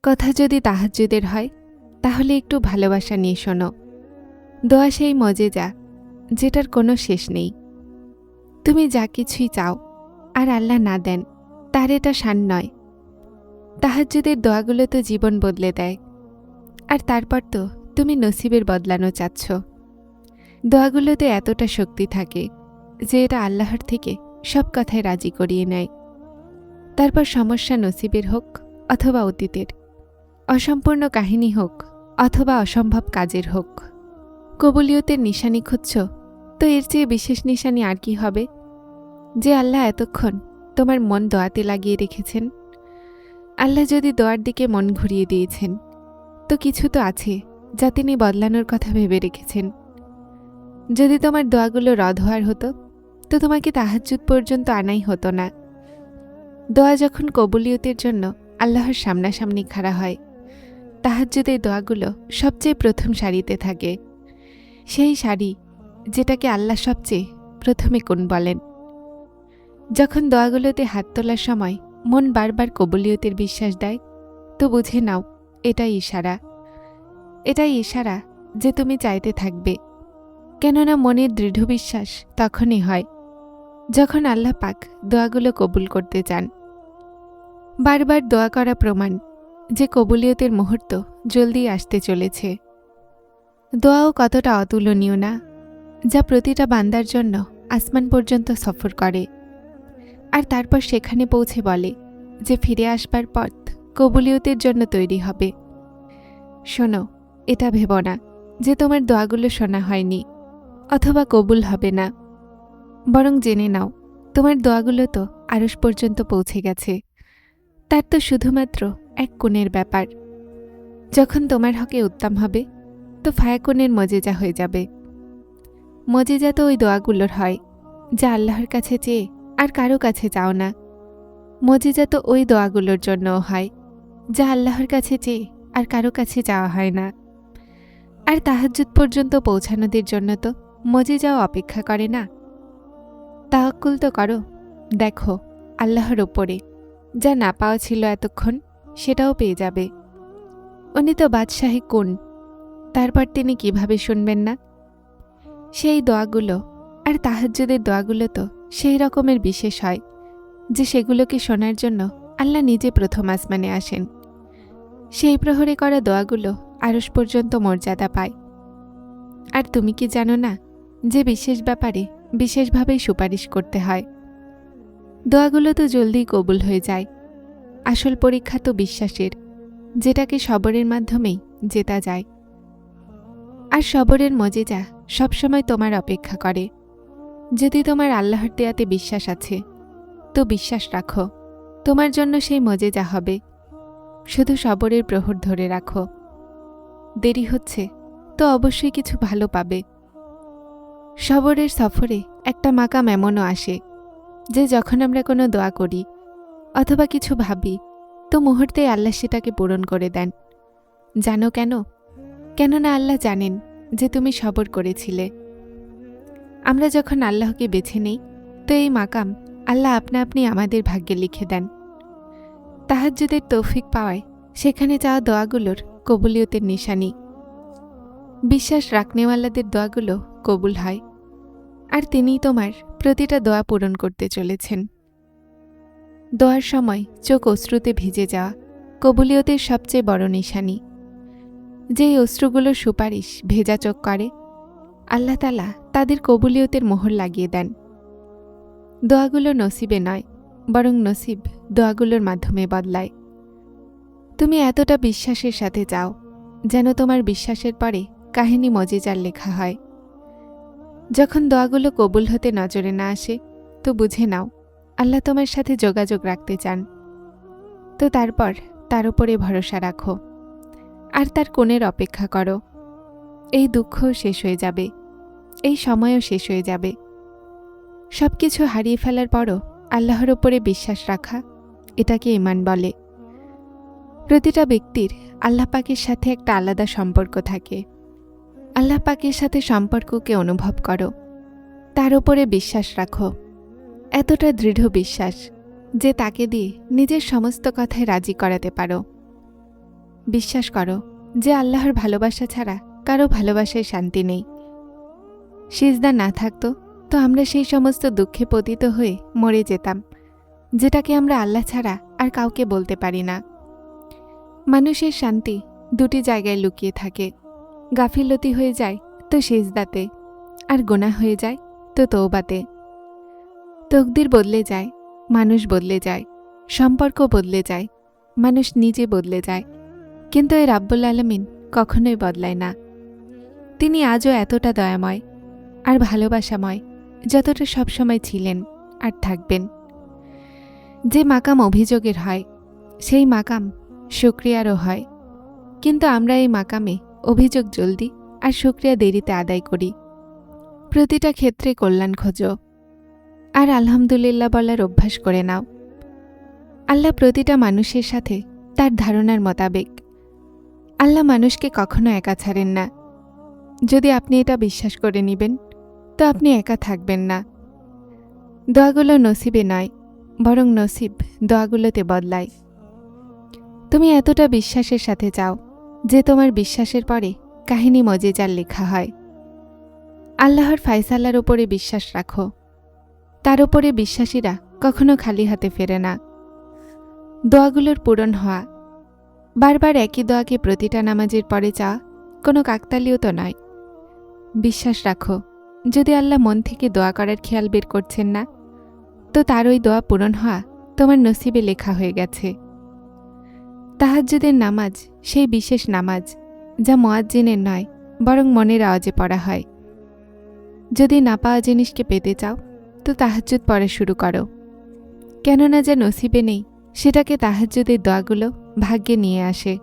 কথা যদি তাহাজ্জুদের হয় তাহলে একটু ভালোবাসা নিয়ে শোনো। দোয়া সেই মজেজা যেটার কোনো শেষ নেই। তুমি যা কিছুই চাও আর আল্লাহ না দেন, তার এটা শান নয়। তাহাজ্জুদের দোয়াগুলো তো জীবন বদলে দেয়, আর তারপর তো তুমি নসিবের বদলানো চাচ্ছ। দোয়াগুলোতে এতটা শক্তি থাকে যে এটা আল্লাহর থেকে সব কথায় রাজি করিয়ে নেয়। তারপর সমস্যা নসিবের হোক অথবা অতীতের, অসম্পূর্ণ কাহিনী হোক অথবা অসম্ভব কাজের হোক, কবুলিয়তের নিশানি খুঁজছ, তো এর চেয়ে বিশেষ নিশানি আর কি হবে? যে আল্লাহ এতক্ষণ তোমার মন দোয়াতে লাগিয়ে রেখেছেন। আল্লাহ যদি দোয়ার দিকে মন ঘুরিয়ে দিয়েছেন, তো কিছু তো আছে যা তিনি বদলানোর কথা ভেবে রেখেছেন। যদি তোমার দোয়াগুলো রদ হওয়ার হতো, তো তোমাকে তাহাজ্জুদ পর্যন্ত আনাই হতো না। দোয়া যখন কবুলিয়তের জন্য আল্লাহর সামনাসামনি খাড়া হয়, তাহাজ্জুদের দোয়াগুলো সবচেয়ে প্রথম সারিতে থাকে। সেই সারি যেটাকে আল্লাহ সবচেয়ে প্রথমে কোন বলেন। যখন দোয়াগুলোতে হাত তোলার সময় মন বারবার কবুলিয়তের বিশ্বাস দেয়, তো বুঝে নাও এটাই ইশারা। এটাই ইশারা যে তুমি চাইতে থাকবে। কেননা মনের দৃঢ় বিশ্বাস তখনই হয় যখন আল্লাহ পাক দোয়াগুলো কবুল করতে চান। বারবার দোয়া করা প্রমাণ যে কবুলিয়তের মুহূর্ত জলদি আসতে চলেছে। দোয়াও কতটা অতুলনীয় না, যা প্রতিটা বান্দার জন্য আসমান পর্যন্ত সফর করে, আর তারপর সেখানে পৌঁছে বলে যে ফিরে আসবার পথ কবুলিয়তের জন্য তৈরি হবে। শোনো, এটা ভেব না যে তোমার দোয়াগুলো শোনা হয়নি অথবা কবুল হবে না, বরং জেনে নাও তোমার দোয়াগুলো তো আরশ পর্যন্ত পৌঁছে গেছে। তার তো শুধুমাত্র এক কোণের ব্যাপার। যখন তোমার হকে উত্তম হবে, তো ফায়াকুনের মজেজা হয়ে যাবে। মজেজা তো ওই দোয়াগুলোর হয় যা আল্লাহর কাছে চেয়ে আর কারো কাছে চাও না। মজেজা তো ওই দোয়াগুলোর জন্যও হয় যা আল্লাহর কাছে চেয়ে আর কারো কাছে চাওয়া হয় না। আর তাহাজ্জুদ পর্যন্ত পৌঁছানোদের জন্য তো মজেজাও অপেক্ষা করে না। তাওয়াক্কুল তো করো, দেখো আল্লাহর ওপরে যা না পাওয়া ছিল এতক্ষণ সেটাও পেয়ে যাবে। উনি তো বাদশাহে কোন, তারপর তিনি কিভাবে শুনবেন না? সেই দোয়াগুলো আর তাহাজ্জুদের দোয়াগুলো তো সেই রকমের বিশেষ হয় যে সেগুলোকে শোনার জন্য আল্লাহ নিজে প্রথম আসমানে আসেন। সেই প্রহরে করা দোয়াগুলো আরশ পর্যন্ত মর্যাদা পায়। আর তুমি কি জানো না যে বিশেষ ব্যাপারে বিশেষভাবেই সুপারিশ করতে হয়? দোয়াগুলো তো জলদি কবুল হয়ে যায়। আসল পরীক্ষা তো বিশ্বাসের, যেটাকে সবরের মাধ্যমেই জেতা যায়। আর সবরের মজেজা সবসময় তোমার অপেক্ষা করে। যদি তোমার আল্লাহর দেয়াতে বিশ্বাস আছে, তো বিশ্বাস রাখো, তোমার জন্য সেই মজেজা হবে। শুধু সবরের প্রহর ধরে রাখো। দেরি হচ্ছে তো অবশ্যই কিছু ভালো পাবে। সবরের সফরে একটা মাকাম এমনও আসে যে যখন আমরা কোনো দোয়া করি অথবা কিছু ভাবি, তো মুহূর্তেই আল্লাহ সেটাকে পূরণ করে দেন। জানো কেন? কেননা আল্লাহ জানেন যে তুমি সবর করেছিলে। আমরা যখন আল্লাহকে বেছে নেই, তো এই মাকাম আল্লাহ আপনা আপনি আমাদের ভাগ্যে লিখে দেন। তাহাজ্জুদের তৌফিক পাওয়ায় সেখানে চাওয়া দোয়াগুলোর কবুলিয়তের নিশানি। বিশ্বাস রাখনেওয়ালাদের দোয়াগুলো কবুল হয়, আর তিনিই তোমার প্রতিটা দোয়া পূরণ করতে চলেছেন। দোয়ার সময় চোখ অশ্রুতে ভিজে যাওয়া কবুলিয়তের সবচেয়ে বড় নিশানি। যেই অশ্রুগুলোর সুপারিশ ভেজা চোখ করে, আল্লাহ তাআলা তাদের কবুলিয়তের মোহর লাগিয়ে দেন। দোয়াগুলো নসিবে নয়, বরং নসিব দোয়াগুলোর মাধ্যমে বদলায়। তুমি এতটা বিশ্বাসের সাথে চাও যেন তোমার বিশ্বাসের পরে কাহিনী মজেজার লেখা হয়। যখন দোয়াগুলো কবুল হতে নজরে না আসে, তো বুঝে নাও আল্লাহ তোমার সাথে যোগাযোগ রাখতে চান। তো তারপর তার উপরে ভরসা রাখো আর তার কোণের অপেক্ষা করো। এই দুঃখও শেষ হয়ে যাবে, এই সময়ও শেষ হয়ে যাবে। সবকিছু হারিয়ে ফেলার পরও আল্লাহর ওপরে বিশ্বাস রাখা, এটাকে ঈমান বলে। প্রতিটা ব্যক্তির আল্লাহ পাকের সাথে একটা আলাদা সম্পর্ক থাকে। আল্লাহ পাকের সাথে সম্পর্ককে অনুভব করো, তার ওপরে বিশ্বাস রাখো। এতটা দৃঢ় বিশ্বাস যে তাকে দিয়ে নিজের সমস্ত কথায় রাজি করাতে পারো। বিশ্বাস করো যে আল্লাহর ভালোবাসা ছাড়া কারো ভালোবাসায় শান্তি নেই। সিজদা না থাকতো তো আমরা সেই সমস্ত দুঃখে পতিত হয়ে মরে যেতাম, যেটাকে আমরা আল্লাহ ছাড়া আর কাউকে বলতে পারি না। মানুষের শান্তি দুটি জায়গায় লুকিয়ে থাকে, গাফিলতি হয়ে যায় তো সিজদাতে, আর গোনাহ হয়ে যায় তো তওবাতে। তকদির বদলে যায়, মানুষ বদলে যায়, সম্পর্ক বদলে যায়, মানুষ নিজে বদলে যায়, কিন্তু এই রাব্বুল আলামিন কখনোই বদলায় না। তিনি আজও এতটা দয়াময় আর ভালোবাসাময় যতটা সবসময় ছিলেন আর থাকবেন। যে মাকাম অভিযোগের হয় সেই মাকাম শুকরিয়ারও হয়, কিন্তু আমরা এই মাকামে অভিযোগ জলদি আর শুকরিয়া দেরিতে আদায় করি। প্রতিটা ক্ষেত্রে কল্যাণ খোঁজো আর আলহামদুলিল্লাহ বলার অভ্যাস করে নাও। আল্লাহ প্রতিটা মানুষের সাথে তার ধারণার মোতাবেক। আল্লাহ মানুষকে কখনো একা ছাড়েন না। যদি আপনি এটা বিশ্বাস করে নেবেন তো আপনি একা থাকবেন না। দোয়াগুলো নসিবে নয়, বরং নসিব দোয়াগুলোতে বদলায়। তুমি এতটা বিশ্বাসের সাথে যাও যে তোমার বিশ্বাসের পরে কাহিনী মজেজার লেখা হয়। আল্লাহর ফায়সালার উপরে বিশ্বাস রাখো। তার উপরে বিশ্বাসীরা কখনো খালি হাতে ফেরে না। দোয়াগুলোর পূরণ হওয়া, বারবার একই দোয়াকে প্রতিটা নামাজের পরে চাওয়া কোনো কাকতালীয় তো নয়। বিশ্বাস রাখো, যদি আল্লাহ মন থেকে দোয়া করার খেয়াল বের করছেন না, তো তার ওই দোয়া পূরণ হওয়া তোমার নসিবে লেখা হয়ে গেছে। তাহাজ্জুদের নামাজ সেই বিশেষ নামাজ যা মুয়াজ্জিনের নয়, বরং মনের আওয়াজে পড়া হয়। যদি না পাওয়া জিনিসকে পেতে চাও তো তাহাজ্জুদ পড়া শুরু করো, কেননা যা নসিবে নেই সেটাকে তাহাজ্জুদের দোয়াগুলো ভাগ্যে নিয়ে আসে।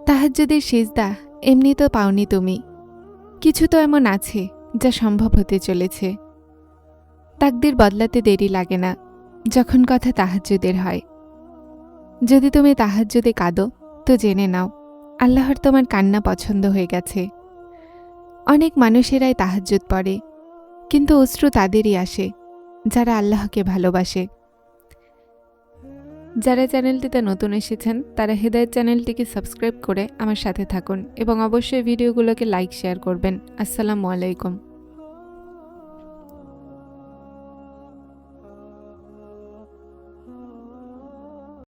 তাহাজ্জুদের সিজদা এমনি তো পাওনি তুমি, কিছু তো এমন আছে যা সম্ভব হতে চলেছে। তাকদির বদলাতে দেরি লাগে না যখন কথা তাহাজ্জুদের হয়। যদি তুমি তাহাজ্জুদে কাঁদো তো জেনে নাও আল্লাহর তোমার কান্না পছন্দ হয়ে গেছে। অনেক মানুষেরাই তাহাজ্জুদ পড়ে, কিন্তু অশ্রু তাদেরই আসে যারা আল্লাহকে ভালোবাসে। যারা চ্যানেলটিতে নতুন এসেছেন তারা হেদায়েত চ্যানেলটিকে সাবস্ক্রাইব করে আমার সাথে থাকুন এবং অবশ্যই ভিডিওগুলোকে লাইক শেয়ার করবেন। আসসালামু আলাইকুম।